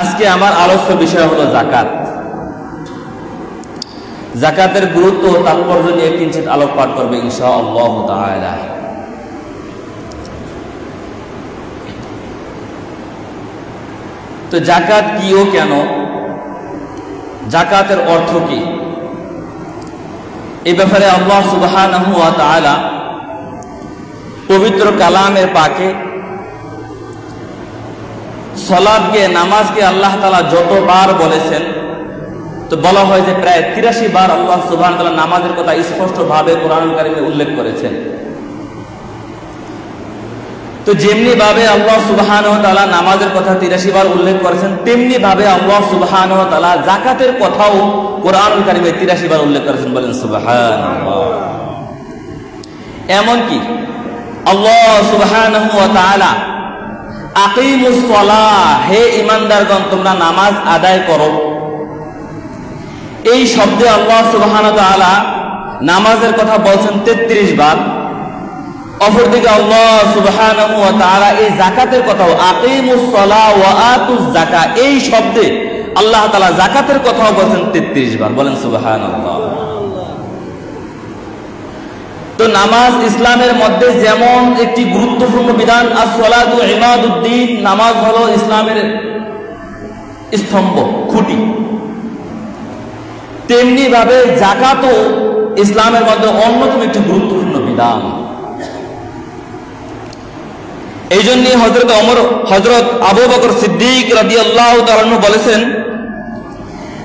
আজকে আমার আলোচ্য বিষয় হলো যাকাত। যাকাতের গুরুত্ব ও তাৎপর্য নিয়ে কিঞ্চিত আলোকপাত করবে ইনশাআল্লাহ তাআলা। তো যাকাত কি ও কেন, যাকাতের অর্থ কি, এই ব্যাপারে আল্লাহ সুবহানাহু ওয়া তাআলা পবিত্র কালামের পাকে সালাতকে, নামাজকে আল্লাহ তাআলা যতবার বলেছেন, তো বলা হয় যে প্রায় ৮৩ বার আল্লাহ সুবহানাহু ওয়া তাআলা নামাজের কথা স্পষ্টভাবে কোরআনুল কারীমে উল্লেখ করেছেন। তো যেমনি ভাবে আল্লাহ সুবহানাহু ওয়া তাআলা নামাজের কথা ৮৩ বার উল্লেখ করেছেন, তেমনি ভাবে আল্লাহ সুবহানাহু ওয়া তাআলা যাকাতের কথাও কোরআনুল কারীমে ৮৩ বার উল্লেখ করেছেন। বলেন সুবহানাল্লাহ। এমনকি আল্লাহ সুবহানাহু ওয়া তাআলা আকিমুস সালাহ, হে ঈমানদারগণ তোমরা নামাজ আদায় করো, এই শব্দে আল্লাহ সুবহানাহু ওয়া তাআলা নামাজের কথা বলছেন ৩৩ বার। অপরদিকে আল্লাহ সুবহানাহু ওয়া তাআলা এই যাকাতের কথাও আকিমুস সালাহ ওয়া আতুজ যাকাহ, এই শব্দে আল্লাহ তাআলা যাকাতের কথাও বলছেন ৩৩ বার। বলেন সুবহানাল্লাহ। তো নামাজ ইসলামের মধ্যে যেমন একটি গুরুত্বপূর্ণ বিধান, as-সালাতু ইমাদুদ্দিন, নামাজ হলো ইসলামের স্তম্ভ, খুঁটি, তেমনি ভাবে যাকাতও ইসলামের মধ্যে অন্যতম একটি গুরুত্বপূর্ণ বিধান। এই জন্যই হযরত আবু বকর সিদ্দিক রাদিয়াল্লাহু তাআলা আনহু বলেছেন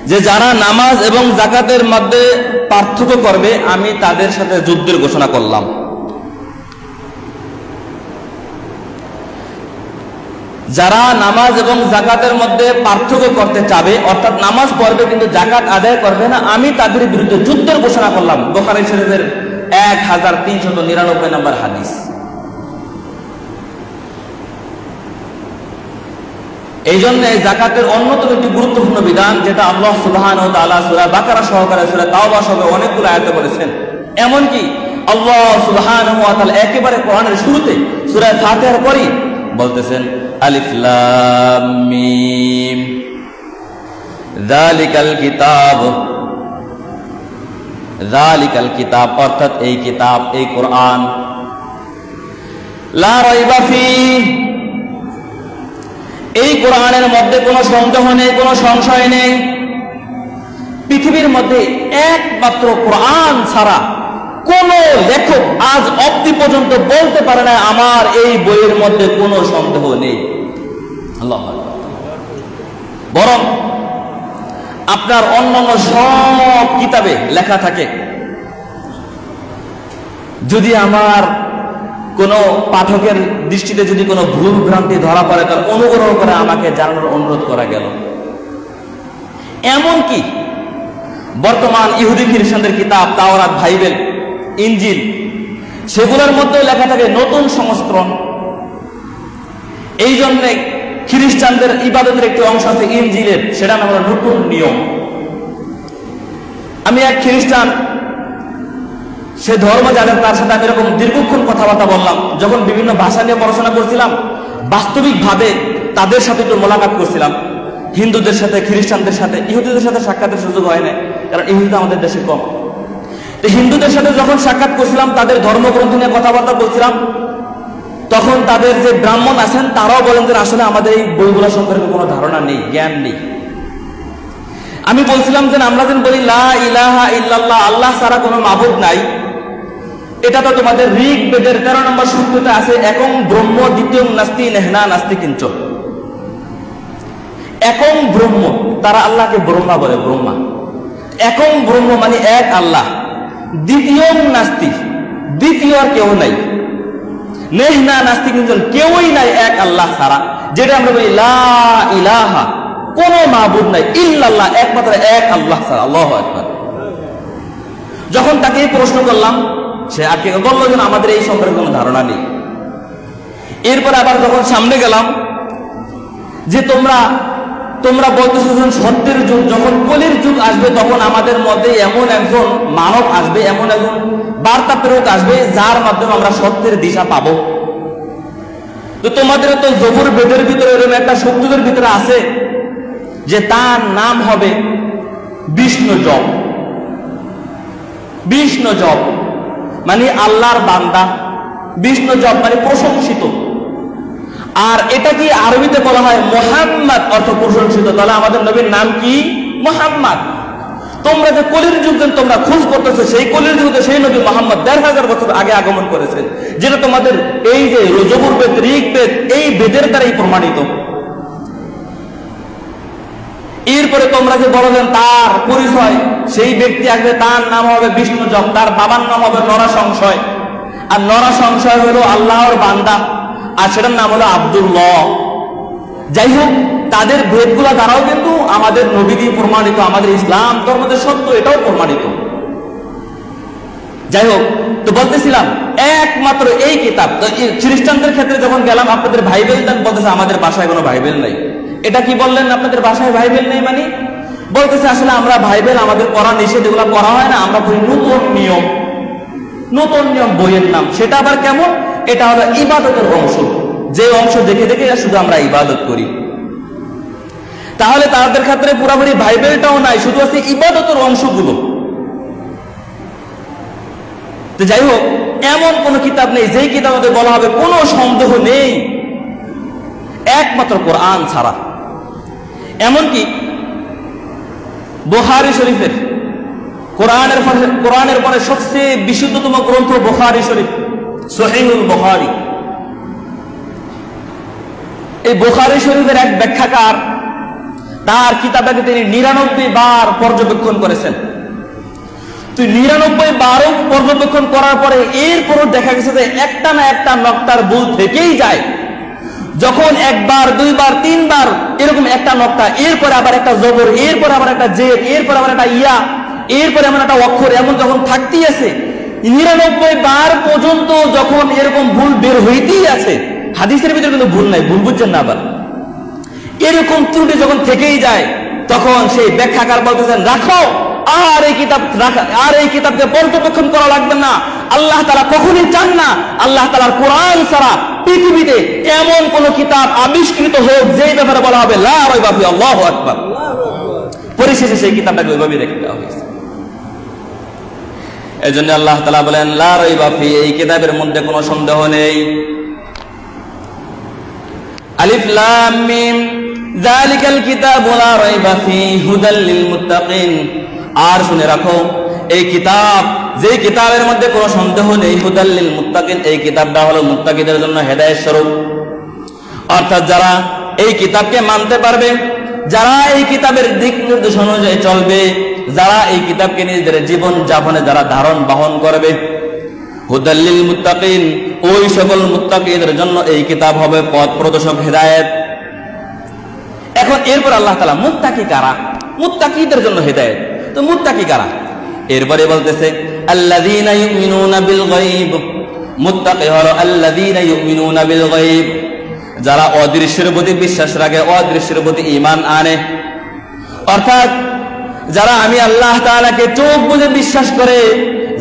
যে যারা নামাজ এবং যাকাতের মধ্যে পার্থক্য করবে আমি তাদের সাথে যুদ্ধের ঘোষণা করলাম। যারা নামাজ এবং যাকাতের মধ্যে পার্থক্য করতে চাবে, অর্থাৎ নামাজ পড়বে কিন্তু যাকাত আদায় করবে না, আমি তাদের বিরুদ্ধে যুদ্ধের ঘোষণা করলাম। বুখারী শরীফের 1399 নম্বর হাদিস। এই জন্য যাকাতের অন্যতম একটি গুরুত্বপূর্ণ বিধান, যেটা আল্লাহ সুবহানাহু ওয়া তাআলা সূরা বাকারা সহকারে সূরা তাওবা সহ অনেকগুলো আয়াতে বলেছেন। এমনকি আল্লাহ সুবহানাহু ওয়া তাআলা একেবারে কোরআনের শুরুতে সূরা ফাতিহার পরেই বলতেছেন আলিফ লাম মিম যালিকাল কিতাব, অর্থাৎ এই কিতাব, এই কোরআন, লা রাইবা ফীহি, এই কোরআনের মধ্যে কোনো সন্দেহ নেই, কোনো সংশয় নেই। পৃথিবীর মধ্যে একমাত্র কোরআন ছাড়া কোন লেখক আজ অবধি পর্যন্ত বলতে পারে না আমার এই বইয়ের মধ্যে কোনো সন্দেহ নেই। আল্লাহু আকবার। বরং আপনার অন্যান্য সব কিতাবে লেখা থাকে, যদি আমার কোন পাঠকের দৃষ্টিতে যদি কোনো ভুল ভ্রান্তি ধরা পড়ে, তার অনুগ্রহ করে আমাকে জানানোর অনুরোধ করা গেল। এমনকি বর্তমান ইহুদি খ্রিস্টানদের কিতাব তাওরাত, বাইবেল, ইনজিল, সেগুলোর মধ্যে লেখা থাকে নতুন সংস্করণ। এই জন্য খ্রিস্টানদের ইবাদতের একটি অংশ আছে ইনজিলের, সেটা নাম হলো নতুন নিয়ম। আমি এক খ্রিস্টান, সে ধর্ম জানেন, তার সাথে আমি এরকম দীর্ঘক্ষণ কথাবার্তা বললাম। যখন বিভিন্ন ভাষা নিয়ে পড়াশোনা করছিলাম, বাস্তবিকভাবে তাদের সাথে একটু মোলাকাত করছিলাম, হিন্দুদের সাথে, খ্রিস্টানদের সাথে। ইহুদিদের সাথে সাক্ষাতের সুযোগ হয় না, কারণ ইহুদিরা আমাদের দেশে কম। তো হিন্দুদের সাথে যখন সাক্ষাৎ করছিলাম, তাদের ধর্মগ্রন্থ নিয়ে কথাবার্তা বলছিলাম, তখন তাদের যে ব্রাহ্মণ আছেন তারাও বলেন যে আসলে আমাদের এই বইগুলো সম্পর্কে কোনো ধারণা নেই, জ্ঞান নেই। আমি বলছিলাম যে আমরা যেন বলি লা ইলাহা ইল্লাল্লাহ, আল্লাহ ছাড়া কোনো মাবুদ নাই, এটা তো তোমাদের ঋগ বেদের 13 নম্বর সূত্রতে আছে, একং ব্রহ্ম দ্বিতীয়ং নাস্তি নেহনা নাস্তি কিঞ্চ। একং ব্রহ্ম, তারা আল্লাহকে ব্রহ্মা বলে, ব্রহ্মা। একং ব্রহ্ম মানে এক আল্লাহ, দ্বিতীয়ং নাস্তি, দ্বিতীয় আর কেউ নাই, নেহনা নাস্তি কিঞ্চ, কেউই নাই এক আল্লাহ ছাড়া। যেটা আমরা বলি লা ইলাহা, কোন মাবুদ নাই, ইল্লাল্লাহ, একমাত্র এক আল্লাহ ছাড়া। আল্লাহু আকবার। যখন তাকে প্রশ্ন করলাম, সে আজকে বললো যে আমাদের এই সম্পর্কে কোনো ধারণা নেই। এরপর আবার যখন সামনে গেলাম, যে তোমরা বলতেছো সত্যের যুগ, যখন কলির যুগ আসবে তখন আমাদের মধ্যে এমন একজন মানব আসবে, এমন একজন বার্তা প্রেরক আসবে যার মাধ্যমে আমরা সত্যের দিশা পাবো। তো তোমাদের তো জবুর বেদের ভিতরে এরকম একটা শক্তিদের ভিতরে আছে যে তার নাম হবে বিষ্ণু জপ। বিষ্ণু জপ মানে আল্লাহর বান্দা, বিষ্ণু জপ মানে প্রশংসিত। আর এটা কি আরবিতে বলা হয় মুহাম্মদ, অর্থ প্রশংসিত। তাহলে আমাদের নবীর নাম কি? মুহাম্মদ। তোমরা যে কলির যুগ তোমরা খোঁজ করতেছো, সেই কলির যুগে সেই নবী মুহাম্মদ ১৫০০ বছর আগে আগমন করেছেন, যেটা তোমাদের এই যে যজুর বেদ, ঋগ বেদ, এই বেদের দ্বারাই প্রমাণিত। এরপরে তোমরা যে বললেন তার পরিচয়, সেই ব্যক্তি আসবে, তার নাম হবে বিষ্ণু জপ, তার বাবার নাম হবে নরা সংশয়। আর নরা সংশয় হলো আল্লাহর বান্দা, আর সেটার নাম হলো আব্দুল্লাহ। যাই হোক, তাদের ভেদগুলো দ্বারাও কিন্তু আমাদের নবী দিয়ে প্রমাণিত, আমাদের ইসলাম ধর্মের সত্য এটাও প্রমাণিত। যাই হোক, তো বলতেছিলাম একমাত্র এই কিতাব। তো খ্রিস্টানদের ক্ষেত্রে যখন গেলাম, আপনাদের বাইবেল দেন, বলতেছে আমাদের বাসায় কোনো বাইবেল নাই। এটা কি বললেন, আপনাদের বাসায় বাইবেল নেই মানে? বলতেছে আসলে আমরা বাইবেল আমাদের পড়া নিষেধ, এগুলো পড়া হয় না, আমরা পড়ি নতুন নিয়ম। নতুন নিয়ম বইয়ের নাম, সেটা আবার কেমন? এটা হলো ইবাদতের অংশ, যে অংশ দেখে দেখে শুধু আমরা ইবাদত করি। তাহলে তাদের ক্ষেত্রে পুরোপুরি বাইবেলটাও নাই, শুধু আছে ইবাদতের অংশগুলো। তো যাই হোক, এমন কোন কিতাব নেই যেই কিতাবে বলা হবে কোনো সন্দেহ নেই একমাত্র কোরআন ছাড়া। এমনকি বুখারী শরীফের, কোরআনের পরে সবচেয়ে বিশুদ্ধতম গ্রন্থ বুখারী শরীফ, সহিহুল বুখারী। এই বুখারী শরীফের এক ব্যাখ্যাকার তার কিতাবটাকে তিনি ৯৯ বার পর্যবেক্ষণ করেছেন। তো ৯৯ বারও পর্যবেক্ষণ করার পরে এরপরও দেখা গেছে যে একটা না একটা নক্তার ভুল থেকেই যায়। যখন একবার, দুইবার, তিনবার এরকম একটা নক্তা, এরপরে আবার একটা জবর, এরপরে আবার একটা জের, এরপরে আবার একটা ইয়া, এরপরে এমন একটা অক্ষর, এমন যখন থাকতেই আছে ৯৯ বার পর্যন্ত যখন এরকম ভুল বের হইতেই আছে, হাদিসের ভিতরে কিন্তু ভুল নাই, ভুল বুঝছেন না আবার, এরকম ত্রুটি যখন থেকেই যায়, তখন সেই ব্যাখ্যাকার বলতেছেন রাখো, আর এই কিতাবকে পর্যবেক্ষণ করা লাগবে না। আল্লাহ তাআলা কখনোই চান না আল্লাহ তাআলার কোরআন ছাড়া পৃথিবীতে এমন কোন কিতাব আবিষ্কৃত হোক যেই ব্যাপারে বলা হবে লা রাইবা ফি, আল্লাহু আকবার। পরিশেষে সেই কিতাবটাকে ওইভাবেই রেখে দেওয়া হয়েছে। এজন্য আল্লাহ তাআলা বলেন লা রাইবা ফি, এই কিতাবের মধ্যে কোনো সন্দেহ নেই। আলিফ লাম মিম যালিকাল কিতাবু লা রাইবা ফি হুদাল লিল মুত্তাকিন। আর শুনে রাখো, এই কিতাব, যে কিতাবের মধ্যে কোনো সন্দেহ নেই, হুদাল লিল মুত্তাকিন, এই কিতাবটা হলো মুত্তাকিদের জন্য হেদায়েত স্বরূপ। অর্থাৎ যারা এই কিতাবকে মানতে পারবে, যারা এই কিতাবের দিক নির্দেশ অনুযায়ী চলবে, যারা এই কিতাবকে নিজেদের জীবন যাপনে যারা ধারণ বহন করবে, হুদাল লিল মুত্তাকিন, ওই সকল মুত্তাকিদের জন্য এই কিতাব হবে পথ প্রদর্শক, হেদায়েত। এখন এরপর আল্লাহ তাআলা মুত্তাকি কারা? মুত্তাকিদের জন্য হেদায়েত। তো মুত্তাকি কারা? এরপরে বলতেছে আল্লাযীনা ইউমিনুনা বিল গায়ব। মুত্তাকি হলো আল্লাযীনা ইউমিনুনা বিল গায়ব, যারা অদৃশ্যের প্রতি বিশ্বাস রাখে, অদৃশ্যের প্রতি ঈমান আনে। অর্থাৎ যারা আমি আল্লাহ তাআলাকে চোখ বুজে বিশ্বাস করে,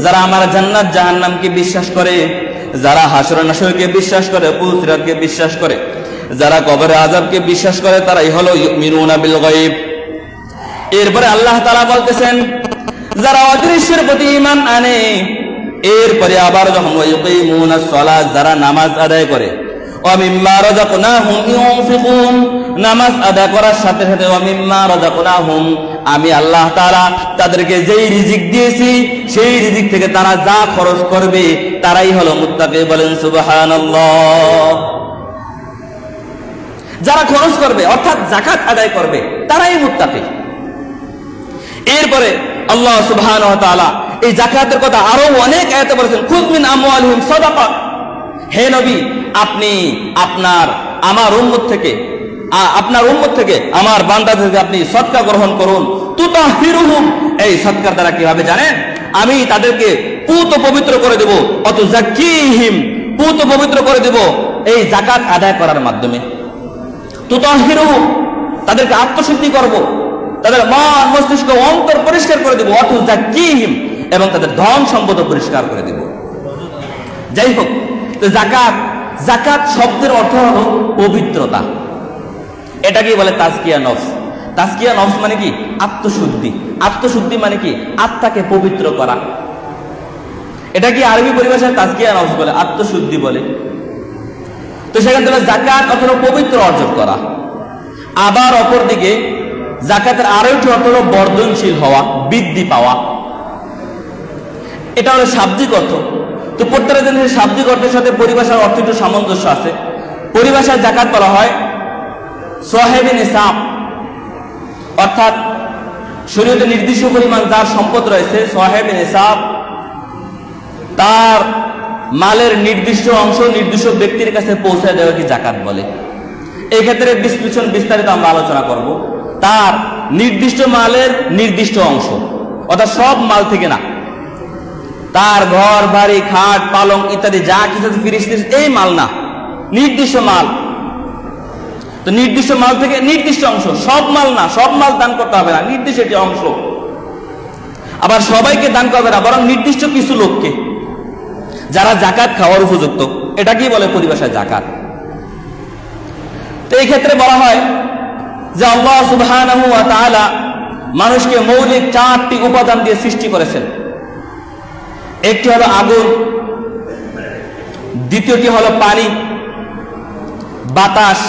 যারা আমার জান্নাত জাহান্নামকে বিশ্বাস করে, যারা হাসর নাসরকে বিশ্বাস করে, পুলসিরাতকে বিশ্বাস করে, যারা কবরের আযাবকে বিশ্বাস করে, তারাই হলো ইউমিনুনা বিল গায়ব। এরপরে আল্লাহ তাআলা বলতেছেন যারা অদৃশ্যের প্রতি ঈমান আনে, এরপরে আবার যখন ওয়ায়ুকিমুনাস সালাত, যারা নামাজ আদায় করে, ওয়া মিম্মা রাযাকনাহুম ইউনফিকুন, নামাজ আদায় করার সাথে সাথে ওয়া মিম্মা রাযাকনাহুম, আমি আল্লাহ তাআলা তাদেরকে যেই রিজিক দিয়েছি সেই রিজিক থেকে তারা যা খরচ করবে, তারাই হলো মুত্তাকি। বলেন সুবহানাল্লাহ। যারা খরচ করবে অর্থাৎ যাকাত আদায় করবে, তারাই মুত্তাকি। এরপরে আল্লাহ সুবহানাহু ওয়া তাআলা এই যাকাতের কথা আরো অনেক আয়াতে বলেছেন, খুয মিন আমওয়ালিহিম সাদাকা। হে নবী, আপনি আমার উম্মত থেকে আমার বান্দা থেকে আপনি সদকা গ্রহণ করুন। তুতাহিরুহুম, এই সদকার দ্বারা কিভাবে জানেন? আমি তাদেরকে পুত পবিত্র করে দেব। অতুযাক্কিহিম, পুত পবিত্র করে দেব এই যাকাত আদায় করার মাধ্যমে। তুতাহিরুহুম, তাদেরকে আত্মশুদ্ধি করব, তাদের মন মস্তিষ্ক অন্তর পরিষ্কার করে দেব। অতুযাক্কিহিম, এবং তাদের ধন সম্পদ পরিষ্কার করে দেব। যাই হোক, তো জাকাত শব্দের অর্থ হলো পবিত্রতা। এটাকে বলে তাজকিয়া নফস। তাজকিয়া নফস মানে কি? আত্মশুদ্ধি। আত্মশুদ্ধি মানে কি? আত্মাকে পবিত্র করা। এটা কি আরবি পরিভাষায় তাজকিয়া নফস বলে, আত্মশুদ্ধি বলে। তো সেখান থেকে যাকাত অথবা পবিত্র অর্জন করা। আবার অপরদিকে যাকাতের আরো একটি অর্থ হলো বর্ধনশীল হওয়া, বৃদ্ধি পাওয়া। এটা হলো শাব্দিক অর্থ। তো প্রত্যেকটা জিনিসের শাব্দিক অর্থের সাথে পরিভাষার অর্থ একটু সামঞ্জস্য আছে। পরিভাষায় যাকাত বলা হয় সাহেবে নিসাব, অর্থাৎ শরীয়তে নির্দিষ্ট পরিমাণ যার সম্পদ রয়েছে, সাহেবে নিসাব, তার মালের নির্দিষ্ট অংশ নির্দিষ্ট ব্যক্তির কাছে পৌঁছে দেওয়াকে যাকাত বলে। এই ক্ষেত্রে বিশ্লেষণ বিস্তারিত আমরা আলোচনা করব। তার নির্দিষ্ট মালের নির্দিষ্ট অংশ, অর্থাৎ সব মাল থেকে না, তার ঘর বাড়ি খাট পালং ইত্যাদি যা কিছু ফিরিস্তির এই মাল না, নির্দিষ্ট মাল। তো নির্দিষ্ট মাল থেকে নির্দিষ্ট অংশ, সব মাল না, সব মাল দান করতে হবে না, নির্দিষ্ট একটি অংশ। আবার সবাইকে দান করবে না, বরং নির্দিষ্ট কিছু লোককে যারা যাকাত খাওয়ার উপযুক্ত। এটা কি বলে পরিভাষায় যাকাত। তো এই ক্ষেত্রে বলা হয় যে আল্লাহ সুবহানাহু ওয়া তাআলা মানুষকে মৌলিক 4টি উপাদান দিয়ে সৃষ্টি করেছেন। একটি হলো আগুন, দ্বিতীয়টি হলো পানি, বাতাস,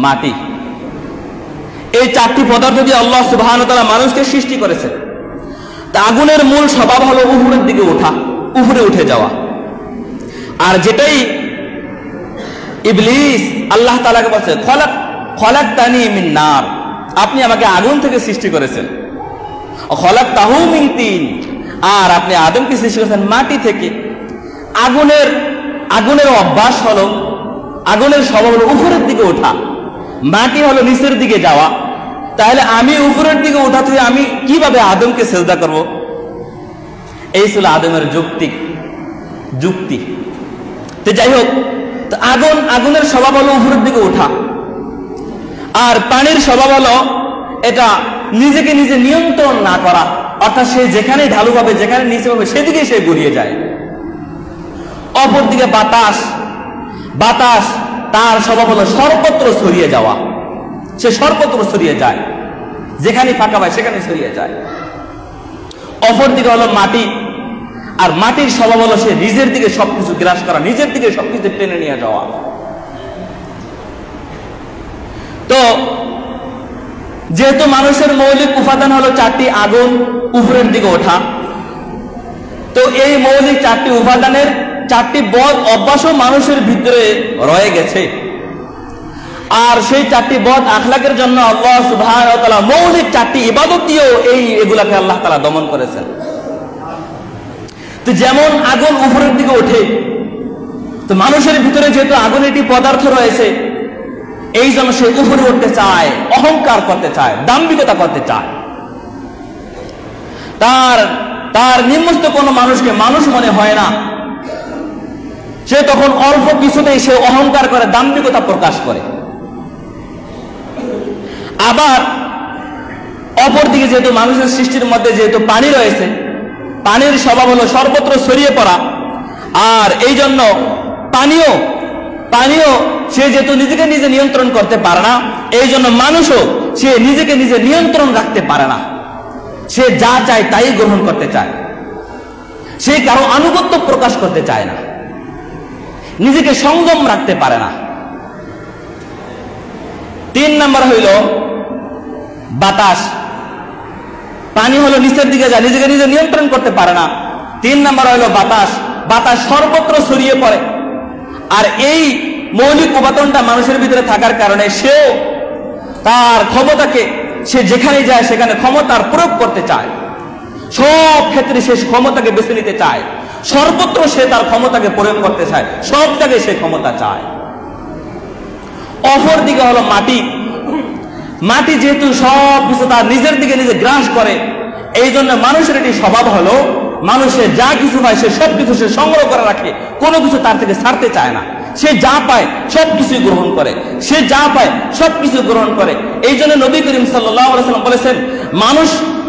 মাটি। এই 4টি পদার্থ দিয়ে আল্লাহ সুবহানাহু ওয়া তাআলা মানুষকে সৃষ্টি করেছেন। তা আগুনের মূল স্বভাব হলো উপরের দিকে ওঠা, উপরে উঠে যাওয়া। আর যেটাই ইবলিস আল্লাহ তাআলাকে বলছে খলাকতানি মিন নার, আপনি আমাকে আগুন থেকে সৃষ্টি করেছেন। খলাকতাহু মিন তিন, আর আপনি আদমকে সৃষ্টি করেছেন মাটি থেকে। আগুনের অভ্যাস হলো, আগুনের স্বভাব হলো উপরের দিকে ওঠা, মাটি হলো নিচের দিকে যাওয়া। তাহলে আমি উপরের দিকে ওঠা থেকে আমি কিভাবে আদমকে সেজদা করব? এই ছিল আদমের যুক্তি। তো যাই হোক, আগুনের স্বভাব হলো উপরের দিকে ওঠা, আর পানির স্বভাব হলো এটা নিজেকে নিজে নিয়ন্ত্রণ না করা, অর্থাৎ সে যেখানে ঢালু পাবে, যেখানে নিচে পাবে, সেদিকে সে গড়িয়ে যায়। অপরদিকে বাতাস তার স্বভাব হলো সর্বত্র ছড়িয়ে যাওয়া, সে সর্বত্র ছড়িয়ে যায়, যেখানে ফাঁকা পায় সেখানে ছড়িয়ে যায়। অপরদিকে হলো মাটি, আর মাটির স্বভাব হলো সে নিজের দিকে সবকিছু গ্রাস করা, নিজের দিকে সবকিছু টেনে নিয়ে যাওয়া। তো যেহেতু মানুষের মৌলিক উপাদান হলো 4টি, আগুন, উপরের দিকে ওঠা, তো এই মৌলিক 4টি উপাদানের 4টি বদ অভ্যাসও মানুষের ভিতরে রয়ে গেছে। আর সেই 4টি বদ আখলাকের জন্য আল্লাহ সুবহানাহু ওয়া তাআলা মৌলিক 4টি ইবাদত দিয়েও এগুলাকে আল্লাহ তাআলা দমন করেছেন। তো যেমন আগুন উপরের দিকে ওঠে, তো মানুষের ভিতরে যেহেতু আগুনের একটি পদার্থ রয়েছে, এই জন্য সে উপরে উঠতে চায়, অহংকার করতে চায়, দাম্ভিকতা করতে চায়। তার নিম্নস্থ কোনো মানুষকে মানুষ মনে হয় না, সে তখন অল্প কিছুতেই সে অহংকার করে, দাম্ভিকতা প্রকাশ করে। আবার অপরদিকে যেহেতু মানুষের সৃষ্টির মধ্যে যেহেতু পানি রয়েছে, পানির স্বভাব হলো সর্বত্র ছড়িয়ে পড়া, আর এই জন্য পানিও সে যেহেতু নিজেকে নিজে নিয়ন্ত্রণ করতে পারে না, এই জন্য মানুষও সে নিজেকে নিজে নিয়ন্ত্রণ রাখতে পারে না, সে যা চায় তাই গ্রহণ করতে চায়, সে কারো আনুগত্য প্রকাশ করতে চায় না, নিজেকে সংযম রাখতে পারে না। 3 নাম্বার হইল বাতাস। পানি হলো নিচের দিকে যায়, নিজেকে নিজে নিয়ন্ত্রণ করতে পারে না। 3 নাম্বার হইল বাতাস সর্বত্র ছড়িয়ে পড়ে। আর এই মৌলিক উপাদানটা মানুষের ভিতরে থাকার কারণে সেও তার ক্ষমতাকে, সে যেখানে যায় সেখানে ক্ষমতার প্রয়োগ করতে চায়, সব ক্ষেত্রে সে ক্ষমতাকে বেছে নিতে চায়, সর্বত্র সে তার ক্ষমতাকে প্রয়োগ করতে চায়, সব জায়গায় সে ক্ষমতা চায়। অপর দিকে হলো মাটি যেহেতু সব কিছু তার নিজের দিকে নিজে গ্রাস করে, এই জন্য মানুষের এটি স্বভাব হলো মানুষের যা কিছু পায় সে সব কিছু সে সংগ্রহ করে রাখে, কোনো কিছু তার থেকে ছাড়তে চায় না। সে যা পায় সবকিছু গ্রহণ করে, সে যা পায় সবকিছু গ্রহণ করে। এই জন্য নবী করিম সাল্লাল্লাহু আলাইহি ওয়াসাল্লাম বলেছেন, মানুষ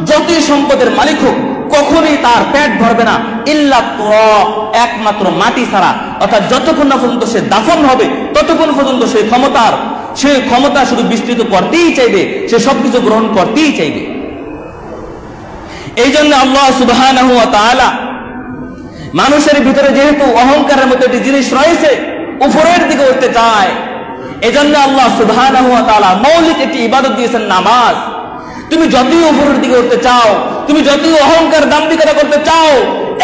যতই সম্পদের মালিক হোক কখনোই তার পেট ভরবে না ইল্লা তুরাব, একমাত্র মাটি ছাড়া। অর্থাৎ যতক্ষণ না পর্যন্ত সে দাফন হবে ততক্ষণ পর্যন্ত সে ক্ষমতার সে ক্ষমতা শুধু বিস্তৃত করতেই চাইবে, সে সবকিছু গ্রহণ করতেই চাইবে। এই জন্য আল্লাহ সুবহানাহু ওয়া তাআলা মানুষের ভিতরে যেহেতু অহংকারের মতো একটি জিনিস রয়েছে, উপরের দিকে উঠতে চায়, এজন্য আল্লাহ সুবহানাহু ওয়া তাআলা মৌলিক একটি ইবাদত দিয়েছেন নামাজ। তুমি যতই উপরের দিকে উঠতে চাও, তুমি যতই অহংকার দাম্ভিকতা করতে চাও,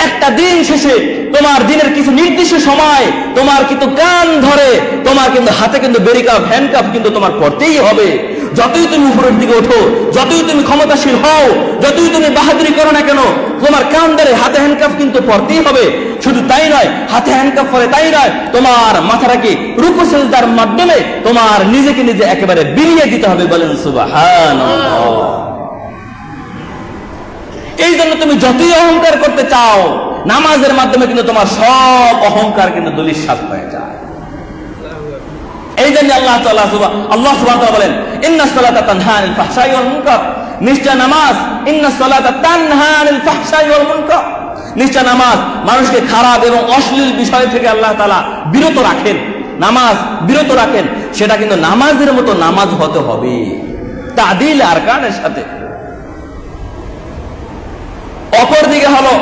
একটা দিন শেষে তোমার দিনের কিছু নির্দিষ্ট সময় তোমার কিন্তু কান ধরে, তোমার কিন্তু হাতে কিন্তু বেরিকাপ হ্যান্ডকাপ কিন্তু তোমার করতেই হবে। যতই তুমি উপরের দিকে ওঠো, যতই তুমি ক্ষমতাশীল হও, যতই তুমি বাহাদুরি করো না কেন, তোমার কান ধরে হাতে হ্যান্ডকাপ কিন্তু পড়তেই হবে। শুধু তাই নয়, হাতে হ্যান্ডকাপ পরে তাই নয়, তোমার মাথাটাকে রুকু সিজদার মাধ্যমে তোমার নিজেকে নিজে একেবারে বিলিয়ে দিতে হবে। বলেন সুবহানাল্লাহ। এই জন্য তুমি যতই অহংকার করতে চাও, নামাজের মাধ্যমে কিন্তু তোমার সব অহংকার কিন্তু ধূলিসাৎ হয়ে যায়। এই জন্য আল্লাহ সুবহানাহু ওয়া তাআলা বলেন, ইন্নাস সালাতা তানহা আনিল ফাহশাই ওয়াল মুনকার, নিশ্চয় নামাজ, ইন্নাস সালাতা তানহা আনিল ফাহশাই ওয়াল মুনকার, নিশ্চয় নামাজ মানুষকে খারাপ এবং অশ্লীল বিষয় থেকে আল্লাহ তাআলা বিরত রাখেন। নামাজ বিরত রাখেন, সেটা কিন্তু নামাজের মতো নামাজ হতে হবে, তাদিল আরকানের সাথে। অপরদিকে হলো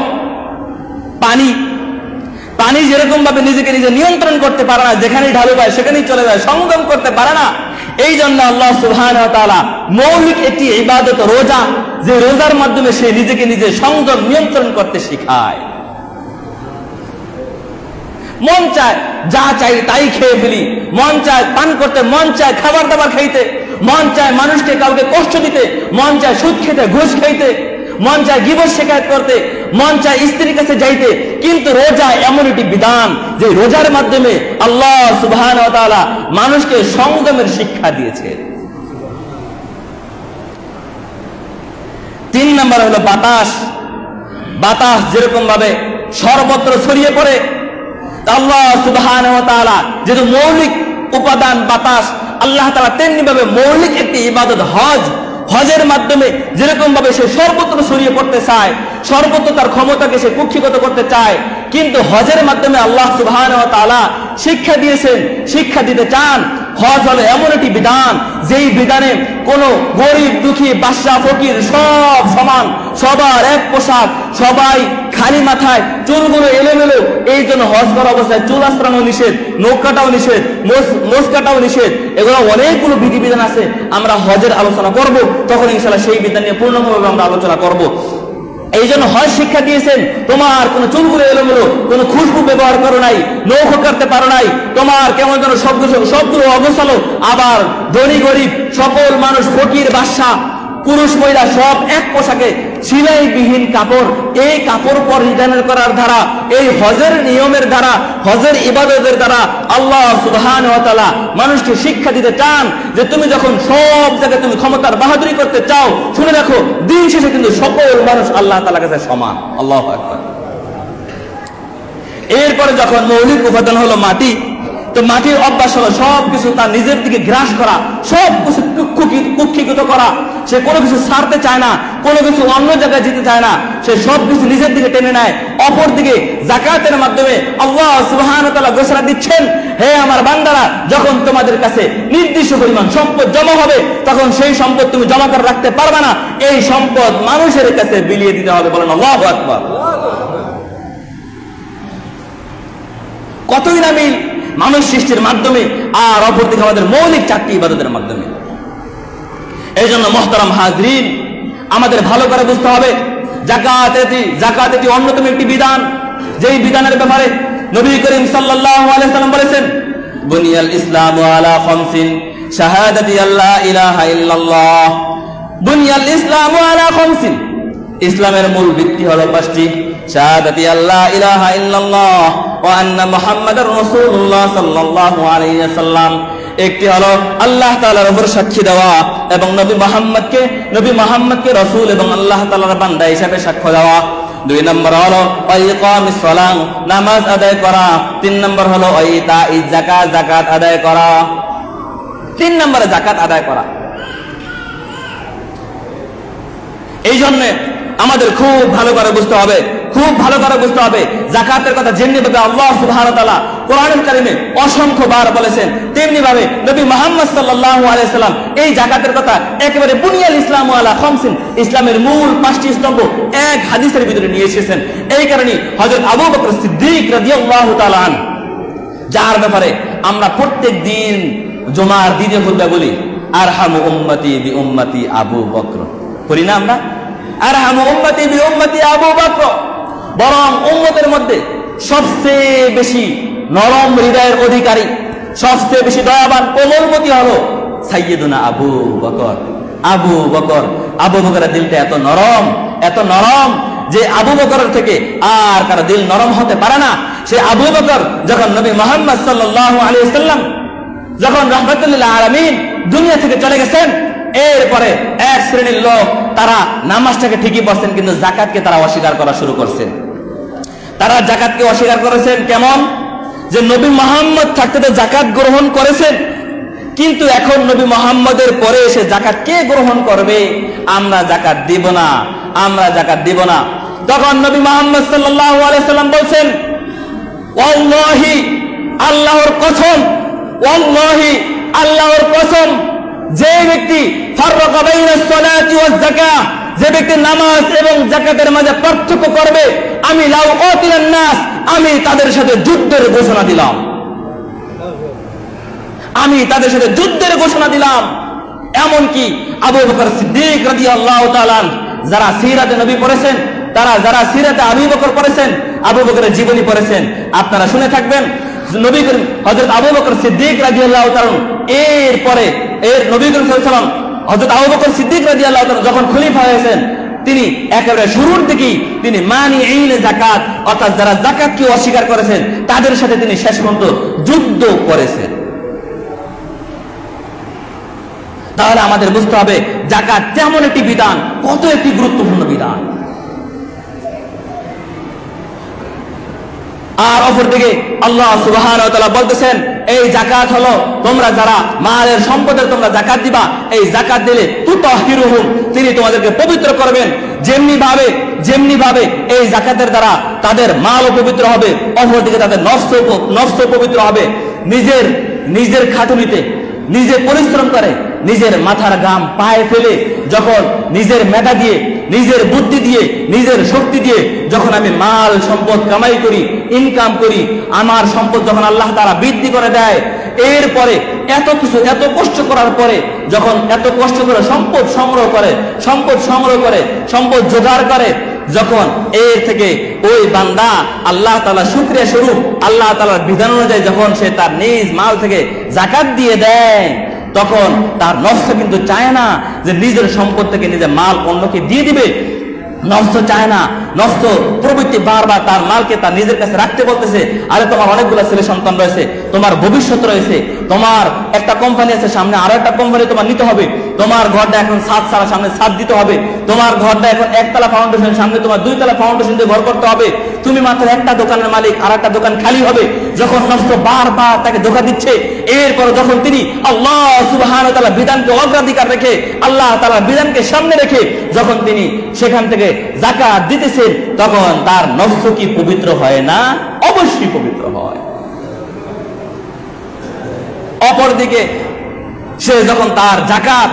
পানি। পানি যেরকম ভাবে নিজেকে নিজে নিয়ন্ত্রণ করতে পারে না, যেখানেই ঢালু পায় সেখানেই চলে যায়, সংযম করতে পারে না। এই জন্য আল্লাহ সুবহানাহু ওয়া তাআলা মৌলিক একটি ইবাদত রোজা, যে রোজার মাধ্যমে সে নিজেকে নিজে সংযম নিয়ন্ত্রণ করতে শেখায়। মন চায় যা চাই তাই খেয়ে ফেলি, মন চায় পান করতে, মন চায় খাবার দাবার খাইতে, মন চায় মানুষকে কাউকে কষ্ট দিতে, মন চায় সুদ খেতে, ঘুষ খাইতে, মন চায় গীবত শিকায়ত করতে, মন চায় স্ত্রীর কাছে যাইতে। কিন্তু রোজা এমন একটি বিধান যে রোজার মাধ্যমে আল্লাহ সুবহানাহু ওয়া তাআলা মানুষকে সংযমের শিক্ষা দিয়েছে। 3 নম্বর হলো বাতাস। বাতাস যেরকম ভাবে সর্বত্র ছড়িয়ে পড়ে, আল্লাহ সুবহানাহু ওয়া তাআলা যেহেতু মৌলিক উপাদান বাতাস, আল্লাহ তাআলা তেমনি ভাবে মৌলিক একটি ইবাদত হজ, হজের মাধ্যমে যেরকম ভাবে সে সর্বত্র ছড়িয়ে পড়তে চায়, সর্বত্র তার ক্ষমতাকে সে কুক্ষিগত করতে চায়, কিন্তু হজের মাধ্যমে আল্লাহ সুবহানাহু ওয়া তাআলা শিক্ষা দিয়েছেন, শিক্ষা দিতে চান। হজ হলো এমন একটি বিধান, যেই বিধানে কোনো গরিব দুঃখী বাদশা ফকির সব সমান, সবার এক পোশাক, সবাই খালি মাথায়, চুলগুলো এলোমেলো। এই জন্য হজ করা অবস্থায় চুল আশ্রানো নিষেধ, নখ কাটাও নিষেধ, মোজ কাটাও নিষেধ। এগুলো অনেকগুলো বিধিবিধান আছে। আমরা হজের আলোচনা করব, তখন ইনশাআল্লাহ সেই বিধান নিয়ে পূর্ণভাবে আমরা আলোচনা করব। এই জন্য হজ শিক্ষা দিয়েছেন, তোমার কোনো চুলগুলো এলোমেলো, কোনো খুশবু ব্যবহার করো নাই, নখ করতে পারো নাই, তোমার কেমন যেন সবগুলো অগোছালো। আবার ধনী গরিব সকল মানুষ, ফকির বাদশা, পুরুষ মহিলা সব এক পোশাকে, সিলাইবিহীন কাপড়। এই কাপড় পরিধান করার দ্বারা, এই হজের নিয়মের দ্বারা, হজের ইবাদতের দ্বারা আল্লাহ সুবহানাহু ওয়া তাআলা মানুষকে শিক্ষা দিতে চান যে তুমি যখন সব জায়গায় তুমি ক্ষমতার বাহাদুরি করতে চাও, শুনে রাখো দিন শেষে কিন্তু সকল মানুষ আল্লাহ তাআলার কাছে সমান। আল্লাহু আকবার। এরপরে যখন মৌলিক উপাদান হলো মাটি, তো মাটির অভ্যাস হলো সবকিছু তার নিজের দিকে গ্রাস করা, সব কিছু কুক্ষিগত করা। সে কোনো কিছু ছাড়তে চায় না, কোনো কিছু অন্য জায়গায় যেতে চায় না, সে সবকিছু নিজের দিকে টেনে নেয়। অপরদিকে যাকাতের মাধ্যমে আল্লাহ সুবহানাহু ওয়া তাআলা ঘোষণা দিচ্ছেন, হে আমার বান্দারা, যখন তোমাদের কাছে নির্দিষ্ট পরিমাণ সম্পদ জমা হবে, তখন সেই সম্পদ তুমি জমা করে রাখতে পারবে না, এই সম্পদ মানুষের কাছে বিলিয়ে দিতে হবে। বলেন আল্লাহু আকবার। কতই না মিল মানুষ সৃষ্টির মাধ্যমে, আর অপরদিকে আমাদের মৌলিক 4টি ইবাদতের মাধ্যমে। এই জন্য মুহতারাম হাজরিন, আমাদের ভালো করে বুঝতে হবে যাকাত এটি অন্যতম একটি বিধান, যেই বিধানের ব্যাপারে নবী করিম সাল্লাল্লাহু আলাইহি ওয়াসাল্লাম বলেছেন, বুনিয়াল ইসলামু আলা খামসিন শাহাদাতি আল্লা ইলাহা ইল্লাল্লাহ। বুনিয়াল ইসলামু আলা খামসিন, ইসলামের মূল ভিত্তি হলো 5টি, শাহাদাতি আল্লা ইলাহা ইল্লাল্লাহ ওয়া আন্না মুহাম্মাদার রাসূলুল্লাহ সাল্লাল্লাহু আলাইহি ওয়াসাল্লাম। একটি হলো আল্লাহ তাআলার উপর সাক্ষী দেওয়া এবং নবী মুহাম্মদকে রাসূল এবং আল্লাহ তাআলার বান্দা হিসেবে সাক্ষ্য দেওয়া। 2 নম্বর হলো ইকামিস সালাত, নামাজ আদায় করা। 3 নম্বর হলো ইতাইজ যাকাত, যাকাত আদায় করা। 3 নম্বরে যাকাত আদায় করা। এই জন্য আমাদের খুব ভালো করে বুঝতে হবে খুব ভালো করে বুঝতে হবে যাকাতের কথা যেমনি ভাবে আল্লাহ সুবহানাহু ওয়া তাআলা কোরআনুল কারীমে অসংখ্য বার বলেছেন, তেমনি ভাবে নবী মুহাম্মদ সাল্লাল্লাহু আলাইহি সাল্লাম এই যাকাতের কথা একেবারে বুনিয়াল ইসলাম আলা খামসিন, ইসলামের মূল 5টি স্তম্ভ এক হাদিসের ভিতরে নিয়ে এসেছেন। এই কারণে হযরত আবু বকর সিদ্দিক রাদিয়াল্লাহু তাআলা আন, যার ব্যাপারে আমরা প্রত্যেক দিন জুমার দ্বিতীয় খুতবা বলি, আরহামু উম্মতি বি উম্মতি আবু বকর, বলি না আমরা আরহামু উম্মতি বি উম্মতি আবু বকর। বরং উম্মতের মধ্যে সবচেয়ে বেশি নরম হৃদয়ের অধিকারী, সবচেয়ে বেশি দয়াবান কোমলমতি হলো সাইয়্যিদুনা আবু বকর। আবু বকর, আবু বকরের দিলটা এত নরম যে আবু বকরের থেকে আর কারো দিল নরম হতে পারে না। সে আবু বকর যখন নবী মুহাম্মদ সাল্লাল্লাহু আলাইহি ওয়াসাল্লাম যখন রাহমাতুল লিল আলামিন দুনিয়া থেকে চলে গেছেন, এরপরে এক শ্রেণীর লোক তারা নামাজটাকে ঠিকই পড়ছেন কিন্তু যাকাতকে তারা অস্বীকার করা শুরু করছেন। তারা যাকাতকে অস্বীকার করেছেন কেমন? যে নবী মুহাম্মদ থাকতে তো যাকাত গ্রহণ করেছেন, কিন্তু এখন নবী মুহাম্মদের পরে এসে যাকাত কে গ্রহণ করবে? আমরা যাকাত দিব না, আমরা যাকাত দিব না। তখন নবী মুহাম্মদ সাল্লাল্লাহু আলাইহি সাল্লাম বলছেন, ওয়াল্লাহি, আল্লাহর কসম, ওয়াল্লাহি, আল্লাহর কসম, যে ব্যক্তি ফাররাকা বাইনাস সালাতি ওয়াজ যাকাত, যে ব্যক্তি নামাজ এবং যাকাতের মাঝে পার্থক্য করবে, আমি লাউ কাতিলান নাস, আমি তাদের সাথে যুদ্ধের ঘোষণা দিলাম, আমি তাদের সাথে যুদ্ধের ঘোষণা দিলাম। এমনকি আবু বকর সিদ্দিক রাদিয়াল্লাহু তাআলা যারা সিরাতে নবী পড়েছেন, তারা যারা সিরাতে আবু বকর পড়েছেন, আবু বকরের জীবনী পড়েছেন, আপনারা শুনে থাকবেন নবী করিম হযরত আবু বকর সিদ্দিক রাদিয়াল্লাহু তাআলা এরপরে নবী করিম সাল্লাল্লাহু আলাইহি ওয়াসাল্লাম হযরত আবু বকর সিদ্দিক রাদিয়াল্লাহু তাআলা যখন খলিফা হয়েছেন, তিনি একেবারে শুরুর দিকেই তিনি মানিঈন যাকাত, অর্থাৎ যারা যাকাতকে অস্বীকার করেছেন তাদের সাথে তিনি শেষ পর্যন্ত যুদ্ধ করেছেন। তাহলে আমাদের বুঝতে হবে যাকাত তেমন একটি বিধান, কত একটি গুরুত্বপূর্ণ বিধান। আর অপরদিকে আল্লাহ সুবহানাহু ওয়া তাআলা বলতেছেন, এই যাকাত হলো তোমরা যারা মালের সম্পদের তোমরা যাকাত দিবা, এই যাকাত দিলে তুতাহিরুহুম, তিনি তোমাদেরকে পবিত্র করবেন। যেমনি ভাবে এই যাকাতের দ্বারা তাদের মালও পবিত্র হবে, অপরদিকে তাদের নফস পবিত্র হবে। নিজের খাটুনিতে নিজে পরিশ্রম করে, নিজের মাথার ঘাম পায়ে ফেলে যখন নিজের মেধা দিয়ে, নিজের বুদ্ধি দিয়ে, নিজের শক্তি দিয়ে যখন আমি মাল সম্পদ কামাই করি, ইনকাম করি, আমার সম্পদ যখন আল্লাহ তাআলা বৃদ্ধি করে দেয়, এরপরে এত কিছু এত কষ্ট করার পরে যখন এত কষ্ট করে সম্পদ সংগ্রহ করে, সম্পদ জোগাড় করে, যখন এর থেকে ওই বান্দা আল্লাহ তাআলা শুকরিয়া স্বরূপ আল্লাহ তাআলার বিধান অনুযায়ী যখন সে তার নিজ মাল থেকে যাকাত দিয়ে দেয়, তখন তার নফস কিন্তু চায় না যে নিজের সম্পদ থেকে নিজের মাল অন্যকে দিয়ে দিবে। নফস চায় না, নফস প্রবৃত্তি বারবার তার মালকে তার নিজের কাছে রাখতে বলতেছে, আরে তোমার অনেকগুলো ছেলে সন্তান রয়েছে, তোমার ভবিষ্যৎ রয়েছে, তোমার একটা কোম্পানি আছে, সামনে আরো একটা কোম্পানি তোমার নিতে হবে, তোমার ঘরটা এখন ছাদ ছাড়া সামনে ছাদ দিতে হবে, তোমার ঘরটা এখন একতলা ফাউন্ডেশন, সামনে তোমার 2 তলা ফাউন্ডেশন দিয়ে ঘর করতে হবে, তুমি মাত্র একটা দোকানের মালিক, আর একটা দোকান খালি হবে। যখন নফস বারবার তাকে ধোঁকা দিচ্ছে, এরপর যখন তিনি আল্লাহ সুবহানাহু ওয়া তাআলা বিধানকে অগ্রাধিকার রেখে, আল্লাহ তাআলার বিধানকে সামনে রেখে যখন তিনি সেখান থেকে যাকাত দিতেছেন, তখন তার নফস কি পবিত্র হয় না? অবশ্যই পবিত্র হয়। অপরদিকে সে যখন তার যাকাত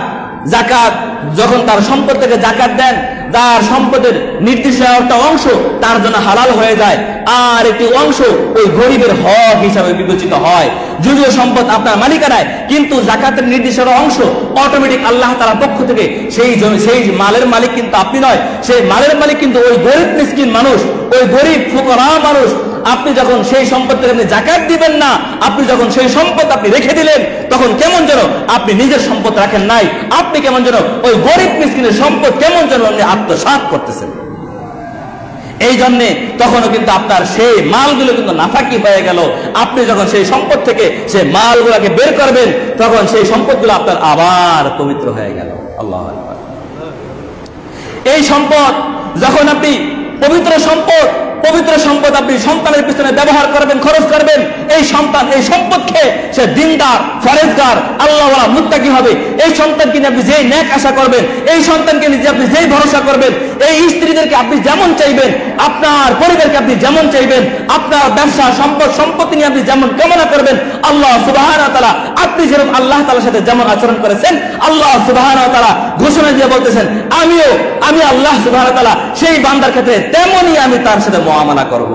যখন তার সম্পদ থেকে যাকাত দেন, তার সম্পদের নির্দিষ্ট একটা অংশ তার জন্য হালাল হয়ে যায়, আর একটি অংশ ওই গরিবের হক হিসাবে বিবেচিত হয়। যদিও সম্পদ আপনার মালিকানায়, কিন্তু যাকাতের নির্দিষ্ট অংশ অটোমেটিক আল্লাহ তাআলার পক্ষ থেকে সেই মালের মালিক কিন্তু আপনি নয়, সেই মালের মালিক কিন্তু ওই গরিব মিসকিন মানুষ, ওই গরিব ফুকরা মানুষ। আপনি যখন সেই সম্পদ থেকে আপনি যাকাত দিবেন না, আপনি যখন সেই সম্পদ আপনি রেখে দিলেন, তখন কেমন যেন আপনি নিজের সম্পদ রাখেন নাই, আপনি কেমন যেন ওই গরিব মিসকিনের সম্পদ কেমন যেন আপনি আত্মসাৎ করতেছেন। এই জন্যে তখনও কিন্তু আপনার সেই মালগুলো কিন্তু নাফাকি হয়ে গেল। আপনি যখন সেই সম্পদ থেকে সেই মালগুলোকে বের করবেন, তখন সেই সম্পদগুলো আপনার আবার পবিত্র হয়ে গেল। আল্লাহু আকবার। এই সম্পদ যখন আপনি পবিত্র সম্পদ পবিত্র সম্পদ আপনি সন্তানের পিছনে ব্যবহার করবেন, খরচ করবেন, এই সন্তান এই সম্পদ খেয়ে সে দিনদার, ফরেজগার, আল্লাহওয়ালা, মুত্তাকি হবে। এই সন্তানকে নিয়ে আপনি যেই ন্যাক আশা করবেন, এই সন্তানকে নিয়ে আপনি যেই ভরসা করবেন, এই স্ত্রীদেরকে আপনি যেমন চাইবেন, আপনার পরিবারকে আপনি যেমন চাইবেন, আপনার ব্যবসা সম্পত্তি নিয়ে আপনি যেমন কামনা করবেন, আল্লাহ সুবহানাহু ওয়া তাআলা আপনি যেরকম আল্লাহ তাআলার সাথে যেমন আচরণ করেছেন, আল্লাহ সুবহানাহু ওয়া তাআলা ঘোষণা দিয়ে বলতেছেন, আমি আল্লাহ সুবহানাহু ওয়া তাআলা সেই বান্দার ক্ষেত্রে তেমনই আমি তার সাথে মুআমালা করব।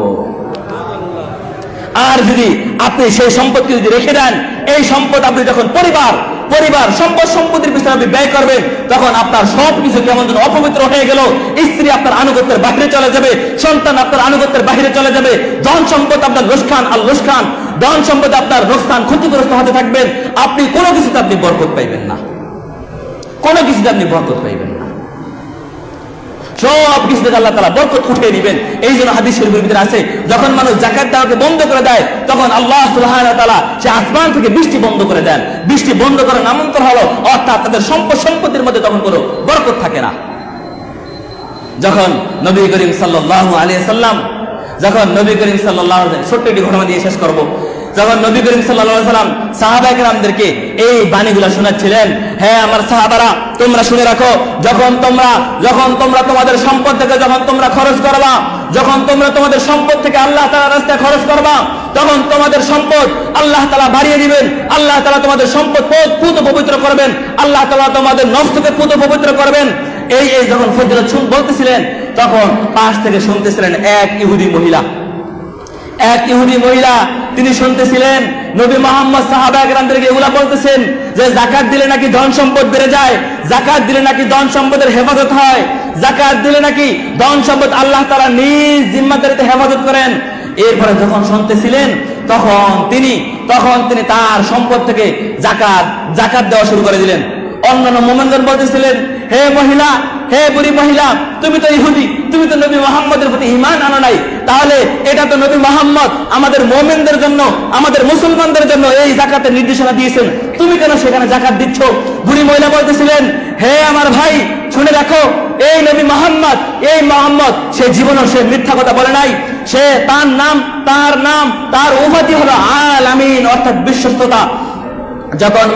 আর যদি আপনি সেই সম্পদকে যদি রেখে দেন, এই সম্পদ আপনি যখন পরিবার সম্পত্তির পিছনে আপনি ব্যয় করবেন, তখন আপনার সবকিছু কেমন যেন অপবিত্র হয়ে গেল। স্ত্রী আপনার আনুগত্যের বাহিরে চলে যাবে, সন্তান আপনার আনুগত্যের বাহিরে চলে যাবে, ধন সম্পদ আপনার লোকসান, ধন সম্পদ আপনার লোকসান, ক্ষতিগ্রস্ত হতে থাকবেন। আপনি কোনো কিছুতে আপনি বরকত পাইবেন না, কোনো কিছুতে আপনি বরকত পাইবেন না। সব কিছু থেকে আল্লাহ তাআলা বরকত উঠিয়ে দিবেন। এই জন্য হাদিস শরীফের ভিতরে আছে, যখন মানুষ যাকাত দেওয়াকে বন্ধ করে দেয়, তখন আল্লাহ সুবহানাহু ওয়া তাআলা সে আসমান থেকে বৃষ্টি বন্ধ করে দেন। বৃষ্টি বন্ধ করার নামান্তর হলো, অর্থাৎ তাদের সম্পত্তির মধ্যে তখন কোনো বরকত থাকে না। যখন নবী করিম সাল্লাল্লাহু আলাইহি সাল্লাম ছোট্ট একটি ঘটনা দিয়ে শেষ করব। যখন নবী করিম সাল্লাল্লাহু আলাইহি সাল্লাম সাহাবায়ে কেরামদেরকে এই বাণীগুলো শোনাচ্ছিলেন, হ্যাঁ আমার সাহাবারা, তোমরা শুনে রাখো, যখন তোমরা তোমাদের সম্পদ থেকে যখন তোমরা খরচ করবা, যখন তোমরা তোমাদের সম্পদ থেকে আল্লাহ তাআলার রাস্তায় খরচ করবা, তখন তোমাদের সম্পদ আল্লাহ তাআলা বাড়িয়ে দিবেন। আল্লাহ তাআলা তোমাদের সম্পদ পুত পবিত্র করবেন, আল্লাহ তাআলা তোমাদের নফসকে পুত পবিত্র করবেন। এই যখন ফজিলত বলতেছিলেন, তখন পাশ থেকে শুনতেছিলেন এক ইহুদি মহিলা, তিনি শুনতেছিলেন নবী মুহাম্মদ সাহাবায়ে কেরামদেরকে এগুলা বলতেছেন যে যাকাত দিলে নাকি ধন সম্পদ বেড়ে যায়, যাকাত দিলে নাকি ধন সম্পদের হেফাজত হয়, যাকাত দিলে নাকি ধন সম্পদ আল্লাহ তাআলা নিজ জিম্মাদারিতে হেফাজত করেন। এরপরে যখন শুনতেছিলেন, তখন তিনি তার সম্পদ থেকে যাকাত দেওয়া শুরু করে দিলেন। অন্যান্য মুমিনগণ বলতেছিলেন, হে মহিলা, হে বুড়ি মহিলা, তুমি তো ইহুদি, তুমি তো নবী মুহাম্মদের প্রতি ঈমান আনো নাই, তাহলে এটা তো নবী মুহাম্মদ আমাদের মুমিনদের জন্য, আমাদের মুসলমানদের জন্য এই যাকাতের নির্দেশনা দিয়েছেন, তুমি কেন সেখানে যাকাত দিচ্ছ? বুড়ি মহিলা বলতেছিলেন, হে আমার ভাই, শুনে রাখো, এই নবী মুহাম্মদ সে জীবনও সে মিথ্যা কথা বলে নাই। সে তার উপাধি হলো আল আমিন, অর্থাৎ বিশ্বস্ততা। যখন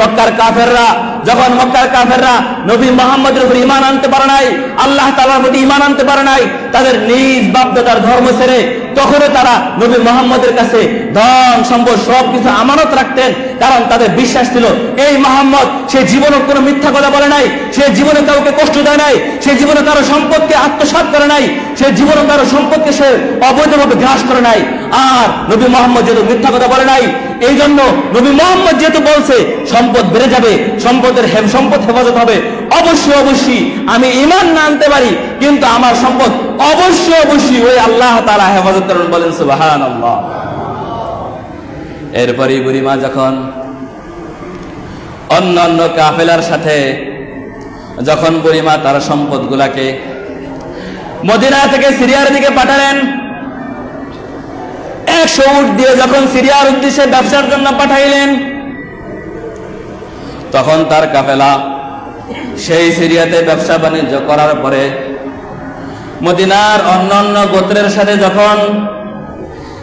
মক্কার কাফেররা নবী মুহাম্মদের উপর ঈমান আনতে পারে নাই, আল্লাহ তাআলার প্রতি ঈমান আনতে পারে নাই, তাদের নিজ বাপদাদার ধর্ম ছেড়ে, তখনও তারা নবী মুহাম্মদের কাছে ধন সম্পদ সবকিছু আমানত রাখতেন, কারণ তাদের বিশ্বাস ছিল এই মুহাম্মদ সে জীবনে কোনো মিথ্যা কথা বলে নাই, সে জীবনে কাউকে কষ্ট দেয় নাই, সে জীবনে কারো সম্পদকে আত্মসাৎ করে নাই, সে জীবনে কারো সম্পদকে সে অবৈধভাবে গ্রাস করে নাই। আর নবী মুহাম্মদ যেহেতু মিথ্যা কথা বলে নাই, এই জন্য নবী মুহাম্মদ যেহেতু বলছে সম্পদ বেড়ে যাবে, সম্পদ হেফাজত হবে, অবশ্যই আমি ঈমান না আনতে পারি, কিন্তু আমার সম্পদ অবশ্যই ওই আল্লাহ তাআলা হেফাজত করেন, বলেন সুবহানাল্লাহ। এরপরই বুড়িমা যখন অন্যান্য কাফেলার সাথে বুড়িমা তার সম্পদগুলাকে মদিনা থেকে সিরিয়ার দিকে পাঠালেন, 100 উট দিয়ে যখন সিরিয়ার উদ্দেশ্যে ব্যবসার জন্য পাঠাইলেন, তখন তার কাফেলা সেই সিরিয়াতে ব্যবসা বাণিজ্য করার পরে মদিনার অন্যান্য গোত্রের সাথে যখন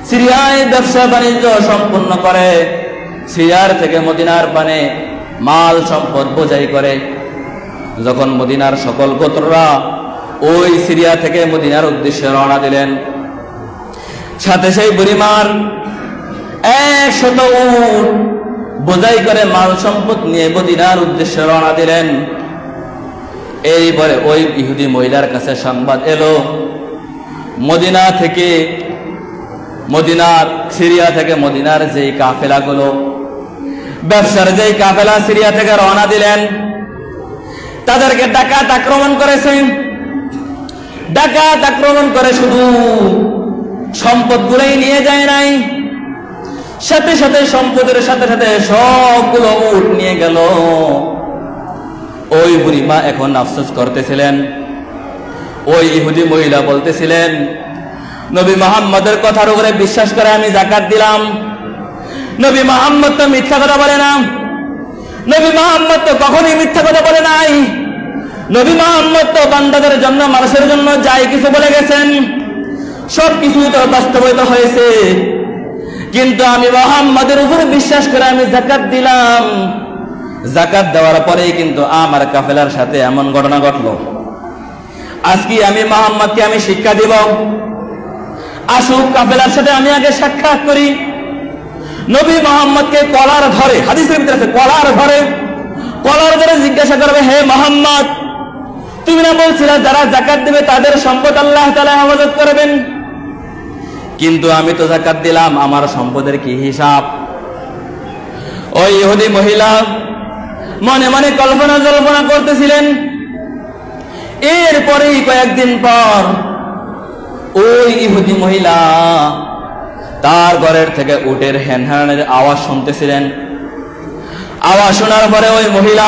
সিরিয়ায় ব্যবসা বাণিজ্য সম্পূর্ণ করে, সিরিয়ার থেকে মদিনার পানে মাল সম্পদ বোঝাই করে, যখন মদিনার সকল গোত্ররা ওই সিরিয়া থেকে মদিনার উদ্দেশ্যে রওনা দিলেন, সাথে সেই বুড়িমার 100 উট বোঝাই করে মাল সম্পদ নিয়ে মদিনার উদ্দেশ্যে রওনা দিলেন। এইবারে ওই ইহুদি মহিলার কাছে সংবাদ এলো, সিরিয়া থেকে মদিনার যেই কাফেলাগুলো, ব্যবসার যেই কাফেলা সিরিয়া থেকে রওনা দিলেন, তাদেরকে ডাকাত আক্রমণ করেছেন। ডাকাত আক্রমণ করে শুধু সম্পদগুলোই নিয়ে যায় নাই, সাথে সাথে সম্পদের সাথে সাথে সবগুলো উট নিয়ে গেল। ওই বুড়িমা এখন আফসোস করতেছিলেন, ওই ইহুদি মহিলা বলতেছিলেন, নবী মুহাম্মদের কথার উপরে বিশ্বাস করে আমি যাকাত দিলাম, নবী মুহাম্মদ তো মিথ্যা কথা বলে না, নবী মুহাম্মদ তো কখনোই মিথ্যা কথা বলে নাই, নবী মুহাম্মদ তো বান্দাদের জন্য, মানুষের জন্য যাই কিছু বলে গেছেন। সবকিছুই তো বাস্তবায়িত হয়েছে, কিন্তু আমি মুহাম্মাদের উপরে বিশ্বাস করে আমি যাকাত দিলাম। যাকাত দেওয়ার পরেই কিন্তু আমার কাফেলার সাথে এমন ঘটনা ঘটলো। আজকে আমি মুহাম্মাদকে আমি শিক্ষা দিব। আসুক কাফেলার সাথে আমি আগে সাক্ষাৎ করি। নবী মুহাম্মদকে কলার ধরে, হাদিসের ভিতরে আছে কলার ধরে জিজ্ঞাসা করবে, হে মুহাম্মদ, তুমি না বলছিলে যারা যাকাত দেবে তাদের সম্পদ আল্লাহ তাআলা হেফাজত করবেন, কিন্তু আমি তো যাকাত দিলাম, আমার সম্পদের কি হিসাব? ওই ইহুদি মহিলা মনে মনে কল্পনা জল্পনা করতেছিলেন। এরপরেই কয়েকদিন পর ওই ইহুদি মহিলা তার ঘরের থেকে উটের হ্যানহ্যানের আওয়াজ শুনতেছিলেন। আওয়াজ শোনার পরে ওই মহিলা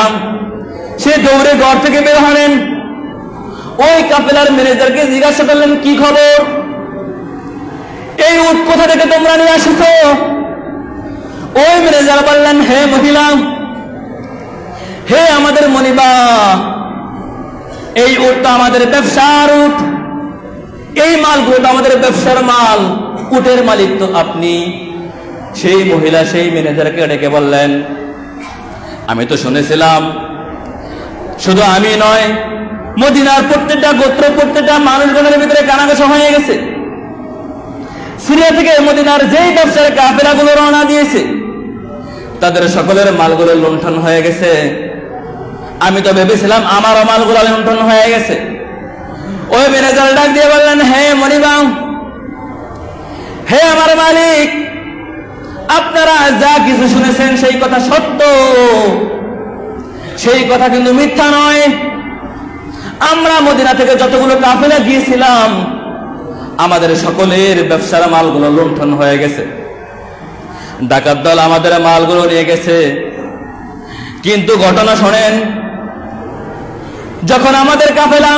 সে দৌড়ে ঘর থেকে বের হলেন। ওই কাফেলার ম্যানেজারকে জিজ্ঞাসা করলেন, কি খবর? এই উট কোথা থেকে তোমরা নিয়ে আসছো? ওই ম্যানেজার বললেন, হে মহিলা, হে আমাদের মনিবা, এই উটটা আমাদের ব্যবসার উট, এই মালগুলো আমাদের ব্যবসার মাল, উটের মালিক তো আপনি। সেই মহিলা সেই ম্যানেজারকে ডেকে বললেন, আমি তো শুনেছিলাম, শুধু আমি নয়, মদিনার প্রত্যেকটা গোত্র, প্রত্যেকটা মানুষগণের ভিতরে কানাঘোষা হয়ে গেছে। সিরিয়া থেকে মদিনার যেই ব্যবসার কাফেলাগুলো রওনা দিয়েছে তাদের সকলের মালগুলো লুণ্ঠন হয়ে গেছে। আমি তো ভেবেছিলাম আমারও মালগুলো লুণ্ঠন হয়ে গেছে। ওই ম্যানেজার ডাক দিয়ে বললেন, হে মনিবা, হে আমার মালিক, আপনারা যা কিছু শুনেছেন সেই কথা সত্য, সেই কথা কিন্তু মিথ্যা নয়। আমরা মদিনা থেকে যতগুলো কাফেলা গিয়েছিলাম আমাদের সকলের ব্যবসার মালগুলো লুণ্ঠন হয়ে গেছে। ডাকাত দল আমাদের মালগুলো নিয়ে গেছে। কিন্তু ঘটনা শোনেন, যখন আমাদের কাফেলা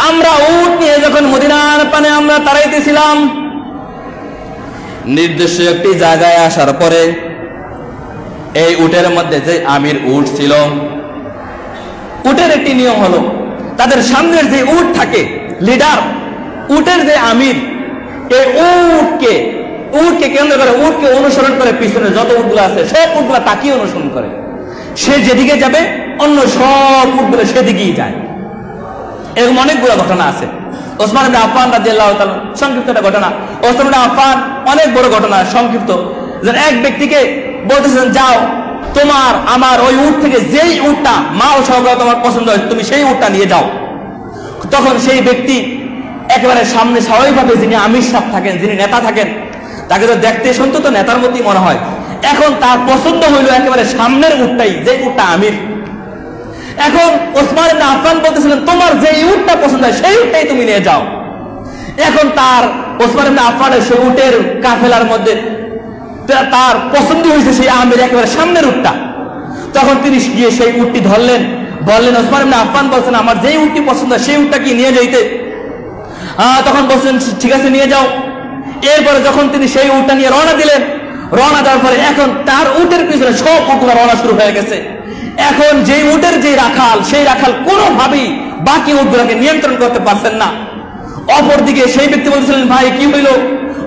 আমরা উট নিয়ে যখন মদিনার পানে আমরা তাড়াইতেছিলাম, নির্দিষ্ট একটি জায়গায় আসার পরে এই উটের মধ্যে যে আমির উট ছিল, উটের একটি নিয়ম হলো তাদের সামনের যে উট থাকে লিডার, উটের যে আমির, এই উটকে কেন্দ্র করে, উটকে অনুসরণ করে পিছনে যত উটগুলো আছে সব উটগুলো তাকিয়ে অনুসরণ করে। সে যেদিকে যাবে অন্য সব উটগুলো সেদিকেই যায়। এরকম অনেকগুলো ঘটনা আছে। ওসমান ইবনে আফফান রাদিয়াল্লাহু তাআলা, সংক্ষিপ্ত একটা ঘটনা। ওসমান ইবনে আফফান অনেক বড় ঘটনা, সংক্ষিপ্ত। যে এক ব্যক্তিকে বলতেছেন, যাও তোমার আমার ওই উট থেকে যেই উটটা মাল সহকারে তোমার পছন্দ হয় তুমি সেই উটটা নিয়ে যাও। তখন সেই ব্যক্তি একেবারে সামনে স্বাভাবিকভাবে যিনি আমির সাহেব থাকেন, যিনি নেতা থাকেন, তাকে তো দেখতে শুনতে তো নেতার মতোই মনে হয়। এখন তার পছন্দ হইল একেবারে সামনের উটটাই, যে উটটা আমির। এখন ওসমান ইবনে আফফান বলতেছিলেন, তোমার যে উটটা পছন্দ হয় সেই উটটাই তুমি নিয়ে যাও। এখন তার ওসমান ইবনে আফফানের সেই উটের কাফেলার মধ্যে তার পছন্দ হয়েছে সেই আমির একেবারে সামনের উটটা। তখন তিনি গিয়ে সেই উটটি ধরলেন, বললেন, ওসমান ইবনে আফফান বলছেন, আমার যেই উটটি পছন্দ হয় সেই উটটা কি নিয়ে যাইতে? তখন বলছেন, ঠিক আছে নিয়ে যাও। এরপরে যখন তিনি সেই উটটা নিয়ে রওনা দিলেন, রওনা দেওয়ার পরে এখন তার উটের পিছনে সব উটগুলো রওনা শুরু হয়ে গেছে। এখন যেই উটের যে রাখাল, সেই রাখাল কোনোভাবেই বাকি উটগুলোকে নিয়ন্ত্রণ করতে পারছেন না। অপরদিকে সেই ব্যক্তি বলছিলেন, ভাই কি হইল?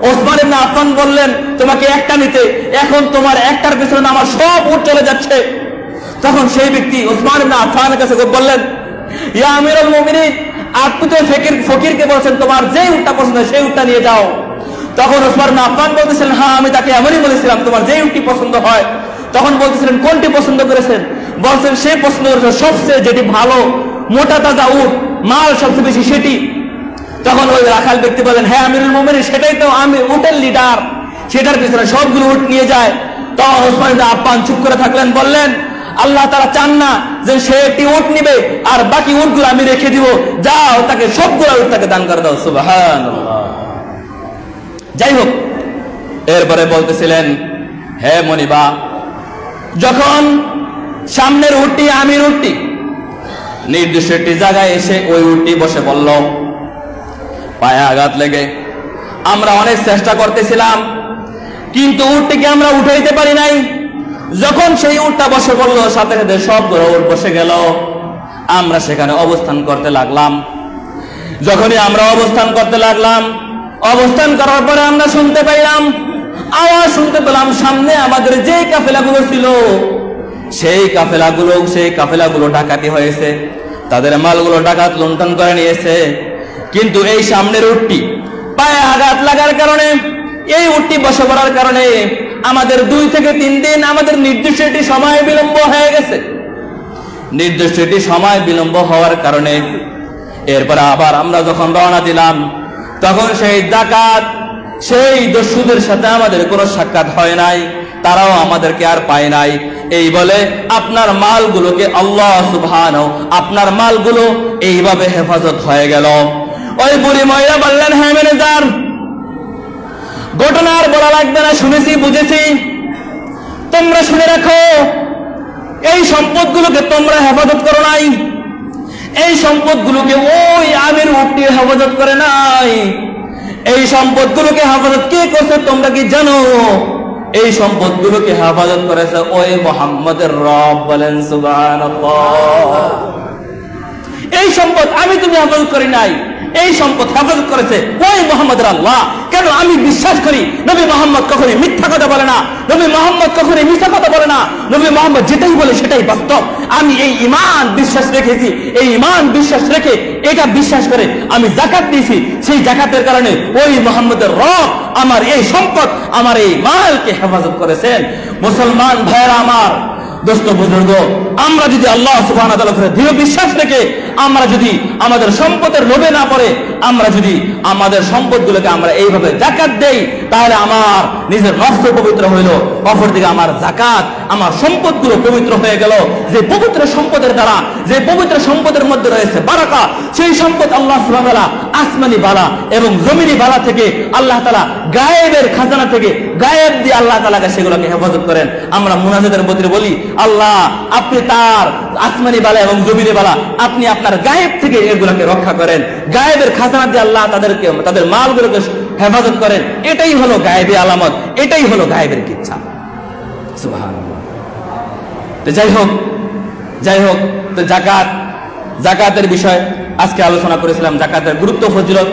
ওসমান ইবনে আফফান বললেন, তোমাকে একটা নিতে, এখন তোমার একটার পিছনে আমার সব উট চলে যাচ্ছে। তখন সেই ব্যক্তি ওসমান ইবনে আফফানের কাছে বললেন, ইয়া আমিরুল মুমিনিন, আপনি তো ফকিরকে বলছেন তোমার যেই উটটা পছন্দ হয় সেই উটটা নিয়ে যাও। তখন ওসমান ইবনে আফফান বলতেছিলেন, হ্যাঁ আমি তাকে এমনই বলেছিলাম তোমার যেই উটটি পছন্দ হয়। তখন বলতেছিলেন, কোনটি পছন্দ করেছেন? বলছেন সে পছন্দ করেছে সবচেয়ে যেটি ভালো, মোটা তাজা উট, মাল সবচেয়ে বেশি সেটি। তখন ওই রাখাল ব্যক্তি বলেন, হ্যাঁ আমিরুল মুমিনিন, সেটাই তো আমি উটের লিডার, সেটার পিছনে সবগুলো উট নিয়ে যায়। তখন ওসমান ইবনে আফফান চুপ করে থাকলেন, বললেন, আল্লাহ তাআলা চান না যে সে একটি উট নিবে আর বাকি উটগুলো আমি রেখে দিব, যাও তাকে সবগুলো উট তাকে দান করে দাও। সুবহানাল্লাহ। যাই হোক, এরপরে বলতেছিলেন, হে মনিবা, যখন সামনের উটটি আমির উটটি নির্দিষ্ট একটি জায়গায় এসে ওই উটটি বসে পড়ল, পায়ে আঘাত লেগে আমরা অনেক চেষ্টা করতেছিলাম কিন্তু উটটিকে আমরা উঠাইতে পারি নাই। যখন সেই উটটা বসে পড়ল, সাথে সাথে সবগুলো উট বসে গেল। আমরা সেখানে অবস্থান করতে লাগলাম। যখনই আমরা অবস্থান করতে লাগলাম, অবস্থান করার পরে আমরা শুনতে পাইলাম, আওয়াজ শুনতে পেলাম, সামনে আমাদের যে কাফেলাগুলো ছিল সেই কাফেলাগুলো ডাকাতি হয়েছে, তাদের মালগুলো ডাকাত লুণ্ঠন করে নিয়েছে। কিন্তু এই সামনের উটটি পায়ে আঘাত লাগার কারণে, এই উটটি বসে পড়ার কারণে আমাদের 2 থেকে 3 দিন আমাদের নির্দিষ্ট একটি সময় বিলম্ব হয়ে গেছে। নির্দিষ্ট একটি সময় বিলম্ব হওয়ার কারণে এরপর আবার আমরা যখন রওনা দিলাম, তখন সেই ডাকাত, সেই দস্যুদের সাথে আমাদের কোনো সাক্ষাৎ হয় নাই, তারাও আমাদেরকে আর পায় নাই। এই বলে আপনার মালগুলোকে আল্লাহ সুবহানাহু, আপনার মালগুলো এইভাবে হেফাজত হয়ে গেল। ওই বুড়ি মহিলা বললেন, হ্যাঁ ম্যানেজার, ঘটনা আর বলা লাগবে না, শুনেছি বুঝেছি। তোমরা শুনে রাখো, এই সম্পদগুলোকে তোমরা হেফাজত করো নাই, এই সম্পদগুলোকে ওই আমির উটটি হেফাজত করে নাই। এই সম্পদগুলোকে হেফাজত কে করছে তোমরা কি জানো? এই সম্পদগুলোকে হেফাজত করেছে ওই মুহাম্মদের রব। বলেন সুবহানাল্লাহ। এই সম্পদ আমি তুমি হেফাজত করি নাই, এই সম্পদ হেফাজত করেছে ওই মুহাম্মদের আল্লাহ। কেন? আমি বিশ্বাস করি নবী মুহাম্মদ কখনোই মিথ্যা কথা বলে না, নবী মুহাম্মদ কখনোই মিথ্যা কথা বলে না, নবী মুহাম্মদ যেটাই বলে সেটাই বাস্তব। আমি এই ঈমান বিশ্বাস রেখেছি, এই ঈমান বিশ্বাস রেখে এটা বিশ্বাস করে আমি যাকাত দিয়েছি। সেই যাকাতের কারণে ওই মুহাম্মদের রব আমার এই সম্পদ, আমার এই মালকে হেফাজত করেছেন। মুসলমান ভাইরা আমার, দোস্ত বুজুর্গ, আমরা যদি আল্লাহ সুবহানাহু ওয়া তাআলার দৃঢ় বিশ্বাস রেখে আমরা যদি আমাদের সম্পদের লোভে না পড়ে আমরা যদি আমাদের সম্পদগুলোকে আমরা এইভাবে যাকাত দেই, তাহলে আমার নিজের নফস পবিত্র হইল, অপরদিকে আমার যাকাত, আমার সম্পদগুলো পবিত্র হয়ে গেল। যে পবিত্র সম্পদের দ্বারা, যে পবিত্র সম্পদের মধ্যে রয়েছে বারাকা, সেই সম্পদ আল্লাহ সুবহানাহু ওয়া তাআলা আসমানি বালা এবং জমিনি বালা থেকে আল্লাহ তাআলা গায়েবের খাজানা থেকে গায়েব দিয়ে আল্লাহ তাআলাকে সেগুলোকে হেফাজত করেন। আমরা মুনাজাতের মধ্যে বলি, আল্লাহ আপনি তার আসমানি বালা এবং জমিনি বালা আপনি আপনার গায়েব থেকে এগুলোকে রক্ষা করেন, গায়েবের খাজানা দিয়ে আল্লাহ তাদেরকে, তাদের মালগুলোকে হেফাজত করেন। এটাই হলো গায়েবী আলামত, এটাই হলো গায়েবের ইচ্ছা। সুবহানাল্লাহ। তো যাই হোক, তো যাকাতের বিষয় আজকে আলোচনা করেছিলাম, যাকাতের গুরুত্ব, ফজিলত।